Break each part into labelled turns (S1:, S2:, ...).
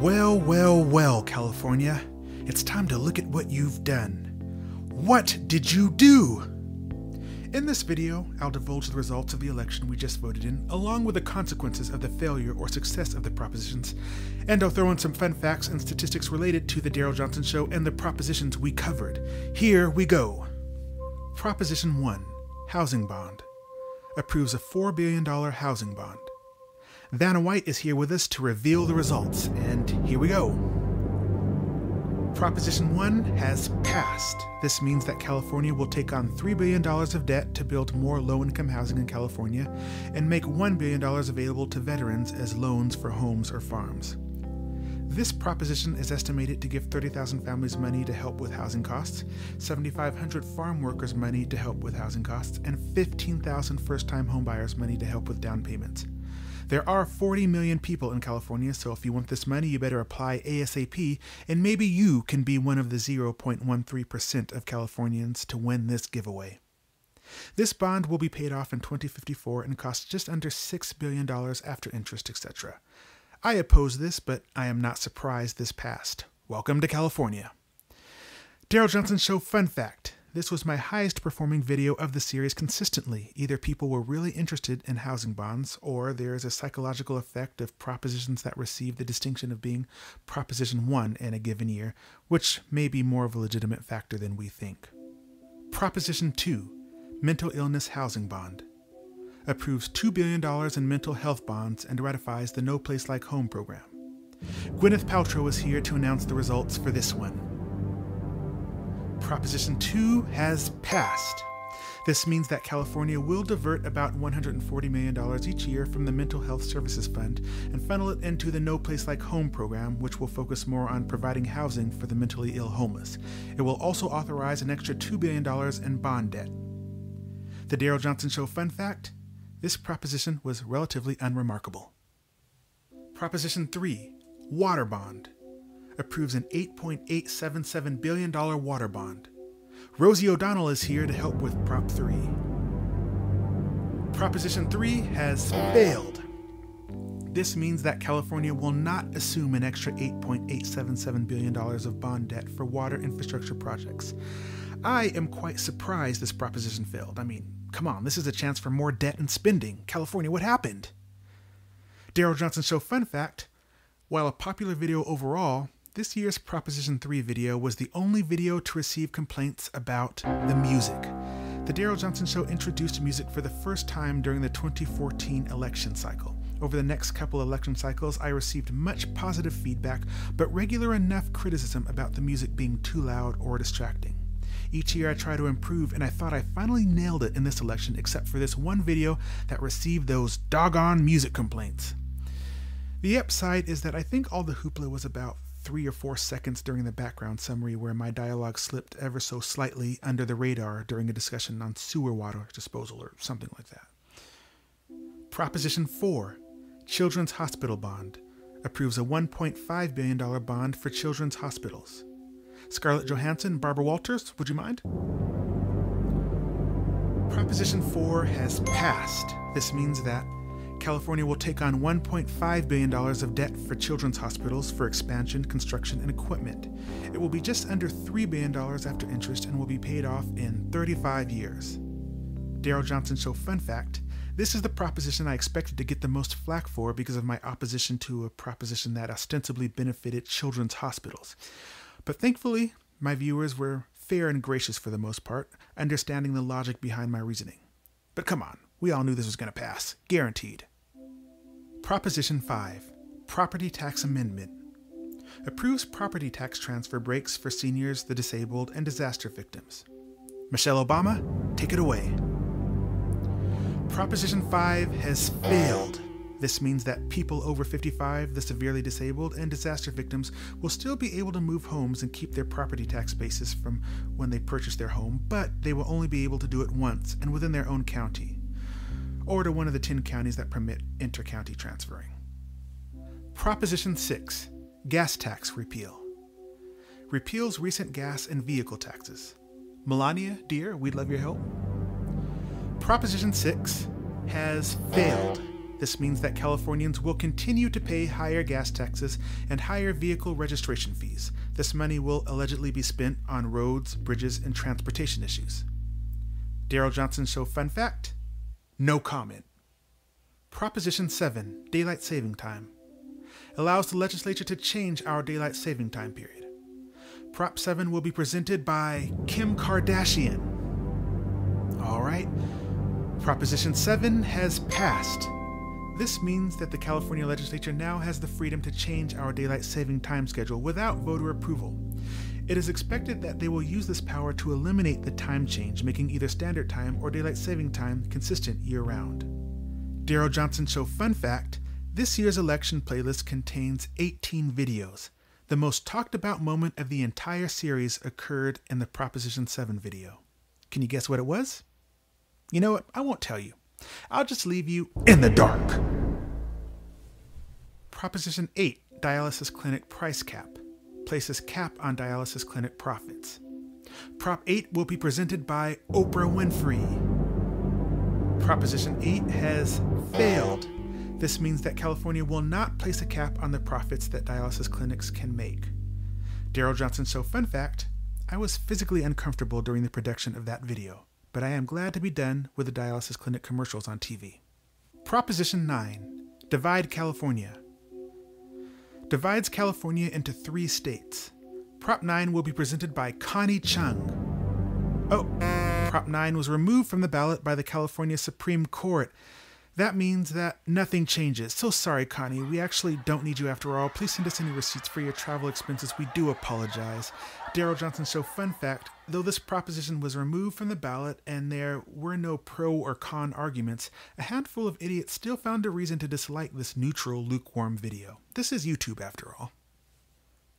S1: Well, well, well, California. It's time to look at what you've done. What did you do? In this video, I'll divulge the results of the election we just voted in, along with the consequences of the failure or success of the propositions, and I'll throw in some fun facts and statistics related to the Darryl Johnson Show and the propositions we covered. Here we go. Proposition 1, Housing Bond. Approves a $4 billion housing bond. Vanna White is here with us to reveal the results, and here we go. Proposition 1 has passed. This means that California will take on $3 billion of debt to build more low-income housing in California and make $1 billion available to veterans as loans for homes or farms. This proposition is estimated to give 30,000 families money to help with housing costs, 7,500 farm workers money to help with housing costs, and 15,000 first-time homebuyers money to help with down payments. There are 40 million people in California, so if you want this money, you better apply ASAP, and maybe you can be one of the 0.13% of Californians to win this giveaway. This bond will be paid off in 2054 and costs just under $6 billion after interest, etc. I oppose this, but I am not surprised this passed. Welcome to California. Darryl Johnson Show fun fact. This was my highest performing video of the series consistently. Either people were really interested in housing bonds, or there is a psychological effect of propositions that receive the distinction of being Proposition 1 in a given year, which may be more of a legitimate factor than we think. Proposition 2, Mental Illness Housing Bond. Approves $2 billion in mental health bonds and ratifies the No Place Like Home program. Gwyneth Paltrow is here to announce the results for this one. Proposition 2 has passed. This means that California will divert about $140 million each year from the Mental Health Services Fund and funnel it into the No Place Like Home program, which will focus more on providing housing for the mentally ill homeless. It will also authorize an extra $2 billion in bond debt. The Darryl Johnson Show fun fact: this proposition was relatively unremarkable. Proposition 3, Water Bond. Approves an $8.877 billion water bond. Rosie O'Donnell is here to help with Prop 3. Proposition 3 has failed. This means that California will not assume an extra $8.877 billion of bond debt for water infrastructure projects. I am quite surprised this proposition failed. I mean, come on, this is a chance for more debt and spending. California, what happened? Darryl Johnson Show fun fact: while a popular video overall, this year's Proposition 3 video was the only video to receive complaints about the music. The Darryl Johnson Show introduced music for the first time during the 2014 election cycle. Over the next couple election cycles, I received much positive feedback, but regular enough criticism about the music being too loud or distracting. Each year I try to improve, and I thought I finally nailed it in this election, except for this one video that received those doggone music complaints. The upside is that I think all the hoopla was about 3 or 4 seconds during the background summary where my dialogue slipped ever so slightly under the radar during a discussion on sewer water disposal or something like that. Proposition 4, Children's Hospital Bond. Approves a $1.5 billion bond for children's hospitals. Scarlett Johansson, Barbara Walters, would you mind? Proposition 4 has passed. This means that California will take on $1.5 billion of debt for children's hospitals for expansion, construction, and equipment. It will be just under $3 billion after interest and will be paid off in 35 years. Darryl Johnson Show fun fact: this is the proposition I expected to get the most flack for because of my opposition to a proposition that ostensibly benefited children's hospitals. But thankfully, my viewers were fair and gracious for the most part, understanding the logic behind my reasoning. But come on, we all knew this was going to pass. Guaranteed. Proposition 5, Property Tax Amendment. Approves property tax transfer breaks for seniors, the disabled, and disaster victims. Michelle Obama, take it away. Proposition 5 has failed. This means that people over 55, the severely disabled, and disaster victims will still be able to move homes and keep their property tax basis from when they purchase their home, but they will only be able to do it once and within their own county, or to one of the 10 counties that permit inter-county transferring. Proposition 6, Gas Tax Repeal. Repeals recent gas and vehicle taxes. Melania, dear, we'd love your help. Proposition 6 has failed. This means that Californians will continue to pay higher gas taxes and higher vehicle registration fees. This money will allegedly be spent on roads, bridges, and transportation issues. Darryl Johnson Show fun fact? No comment. Proposition 7, Daylight Saving Time, allows the legislature to change our daylight saving time period. Prop 7 will be presented by Kim Kardashian. All right. Proposition 7 has passed. This means that the California legislature now has the freedom to change our daylight saving time schedule without voter approval. It is expected that they will use this power to eliminate the time change, making either standard time or daylight saving time consistent year-round. Darryl Johnson Show fun fact, this year's election playlist contains 18 videos. The most talked about moment of the entire series occurred in the Proposition 7 video. Can you guess what it was? You know what? I won't tell you. I'll just leave you in the dark. Proposition 8, Dialysis Clinic Price Cap, places cap on dialysis clinic profits. Prop 8 will be presented by Oprah Winfrey. Proposition 8 has failed. This means that California will not place a cap on the profits that dialysis clinics can make. Darryl Johnson Show fun fact, I was physically uncomfortable during the production of that video, but I am glad to be done with the dialysis clinic commercials on TV. Proposition 9, Divide California, divides California into 3 states. Prop 9 will be presented by Connie Chung. Oh, Prop 9 was removed from the ballot by the California Supreme Court. That means that nothing changes. So sorry, Connie. We actually don't need you after all. Please send us any receipts for your travel expenses. We do apologize. Darryl Johnson Show fun fact, though this proposition was removed from the ballot and there were no pro or con arguments, a handful of idiots still found a reason to dislike this neutral, lukewarm video. This is YouTube after all.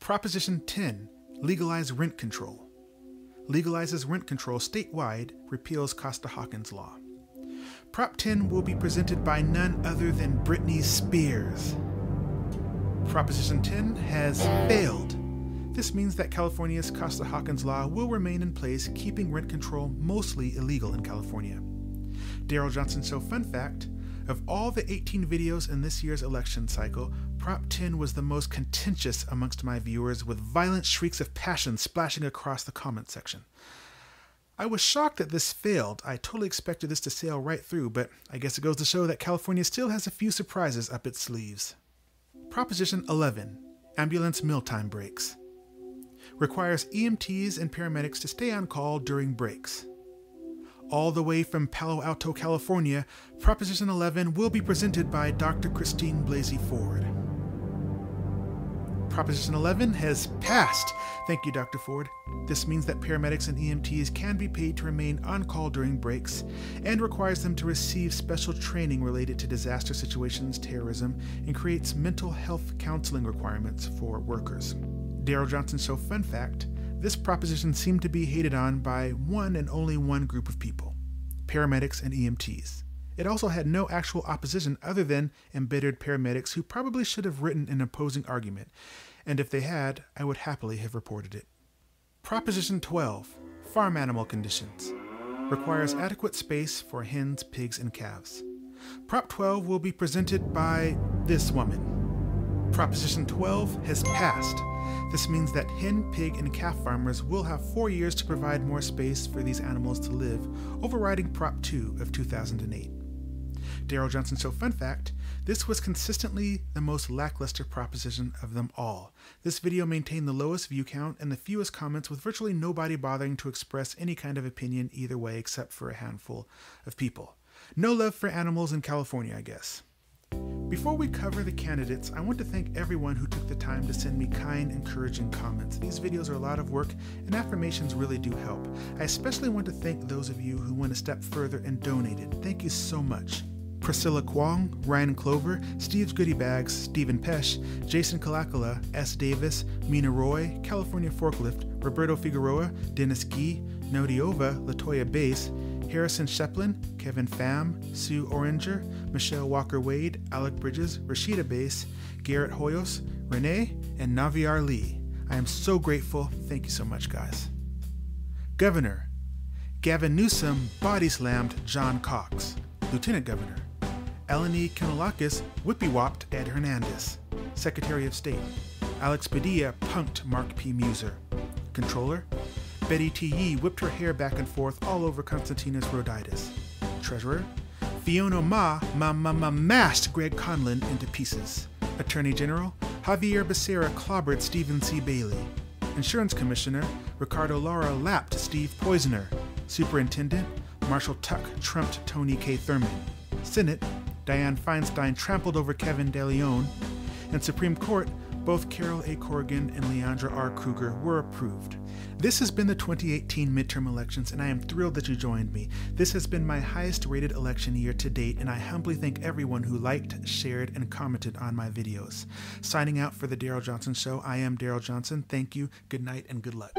S1: Proposition 10, Legalize Rent Control, legalizes rent control statewide, repeals Costa-Hawkins law. Prop 10 will be presented by none other than Britney Spears. Proposition 10 has failed. This means that California's Costa-Hawkins law will remain in place, keeping rent control mostly illegal in California. Darryl Johnson Show fun fact, of all the 18 videos in this year's election cycle, Prop 10 was the most contentious amongst my viewers, with violent shrieks of passion splashing across the comment section. I was shocked that this failed. I totally expected this to sail right through, but I guess it goes to show that California still has a few surprises up its sleeves. Proposition 11, Ambulance Mealtime Breaks, requires EMTs and paramedics to stay on call during breaks. All the way from Palo Alto, California, Proposition 11 will be presented by Dr. Christine Blasey Ford. Proposition 11 has passed. Thank you, Dr. Ford. This means that paramedics and EMTs can be paid to remain on call during breaks and requires them to receive special training related to disaster situations, terrorism, and creates mental health counseling requirements for workers. Darryl Johnson Show fun fact, this proposition seemed to be hated on by one and only one group of people, paramedics and EMTs. It also had no actual opposition other than embittered paramedics who probably should have written an opposing argument, and if they had, I would happily have reported it. Proposition 12, Farm Animal Conditions, requires adequate space for hens, pigs, and calves. Prop 12 will be presented by this woman. Proposition 12 has passed. This means that hen, pig, and calf farmers will have 4 years to provide more space for these animals to live, overriding Prop 2 of 2008. Darryl Johnson Show fun fact, this was consistently the most lackluster proposition of them all. This video maintained the lowest view count and the fewest comments, with virtually nobody bothering to express any kind of opinion either way except for a handful of people. No love for animals in California, I guess. Before we cover the candidates, I want to thank everyone who took the time to send me kind, encouraging comments. These videos are a lot of work, and affirmations really do help. I especially want to thank those of you who went a step further and donated. Thank you so much. Priscilla Kwong, Ryan Clover, Steve's Goodie Bags, Stephen Pesh, Jason Kalakala, S. Davis, Mina Roy, California Forklift, Roberto Figueroa, Dennis Gee, Nodiova, Latoya Bass, Harrison Sheplin, Kevin Pham, Sue Oringer, Michelle Walker-Wade, Alec Bridges, Rashida Bass, Garrett Hoyos, Renee, and Naviar Lee. I am so grateful. Thank you so much, guys. Governor, Gavin Newsom body slammed John Cox. Lieutenant Governor, Eleni Kounalakis whippy-whopped Ed Hernandez. Secretary of State, Alex Padilla punked Mark P. Meuser. Controller, Betty T. Yee whipped her hair back and forth all over Constantinos' Roditis. Treasurer, Fiona Ma mashed Greg Conlon into pieces. Attorney General, Xavier Becerra clobbered Stephen C. Bailey. Insurance Commissioner, Ricardo Lara lapped Steve Poizner. Superintendent, Marshall Tuck trumped Tony K. Thurmond. Senate, Dianne Feinstein trampled over Kevin De Leon. And Supreme Court, both Carol A. Corrigan and Leandra R. Kruger were approved. This has been the 2018 midterm elections, and I am thrilled that you joined me. This has been my highest rated election year to date, and I humbly thank everyone who liked, shared, and commented on my videos. Signing out for the Darryl Johnson Show, I am Darryl Johnson. Thank you, good night, and good luck.